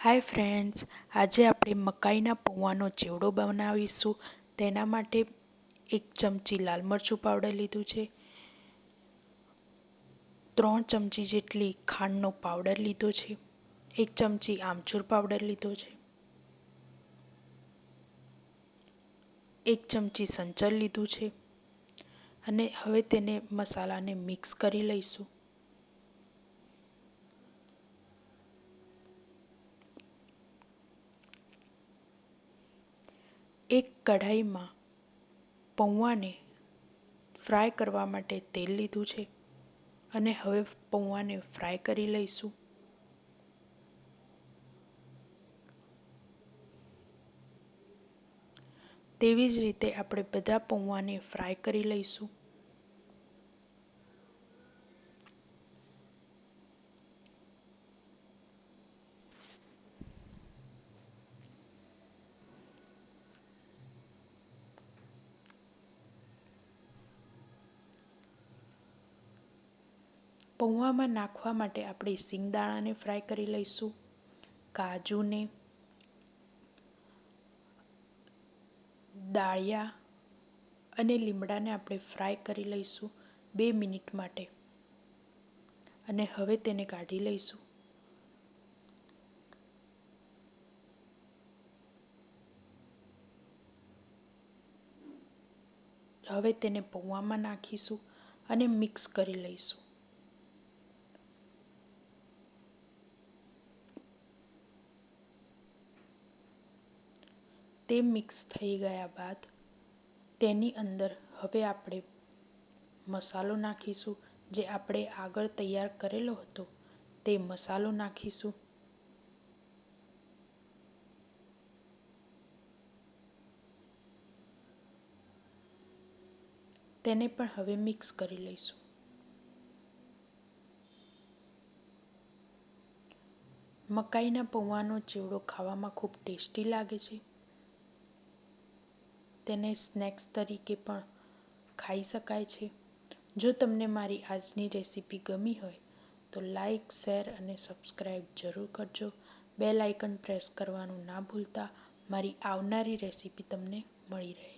Hi friends, આજે આપણે મકાઈના પૌવાનો ચેવડો બનાવીશું. તેના માટે 1 ચમચી લાલ મરચું પાવડર લીધું છે, 3 ચમચી જેટલી ખાંડનો પાવડર લીધો છે, 1 ચમચી આમચૂર પાવડર લીધો છે, 1 ચમચી સંચળ લીધું છે અને હવે તેને મસાલાને મિક્સ કરી લઈશું. એક કઢાઈમાં પૌવાને ફ્રાય કરવા માટે તેલ લીધું છે અને હવે પૌવાને ફ્રાય કરી લઈશું. તેવી જ રીતે આપણે બધા પૌવાને ફ્રાય કરી લઈશું. પૌવામાં નાખવા માટે આપણે સિંગદાણાને ફ્રાય કરી લઈશું, કાજુને, દાળિયા અને લીમડાને આપણે ફ્રાય કરી લઈશું 2 મિનિટ માટે અને હવે તેને કાઢી લઈશું. હવે તેને પૌવામાં નાખીશું અને મિક્સ કરી લઈશું. તે મિક્સ થઈ ગયા બાદ તેની અંદર હવે આપણે મસાલો નાખીશું. જે આપણે આગળ તૈયાર કરેલો હતો તે મસાલો નાખીશું. તેને પણ હવે મિક્સ કરી લઈશું. મકાઈના પૌવાનો ચેવડો ખાવામાં ખૂબ ટેસ્ટી લાગે છે. તેને સ્નેક્સ તરીકે પણ ખાઈ શકાય છે. જો તમને મારી આજની રેસીપી ગમી હોય તો લાઈક, શેર અને સબસ્ક્રાઈબ જરૂર કરજો. બેલ આઇકન પ્રેસ કરવાનું ના ભૂલતા. મારી આવનારી રેસીપી તમને મળી રહે.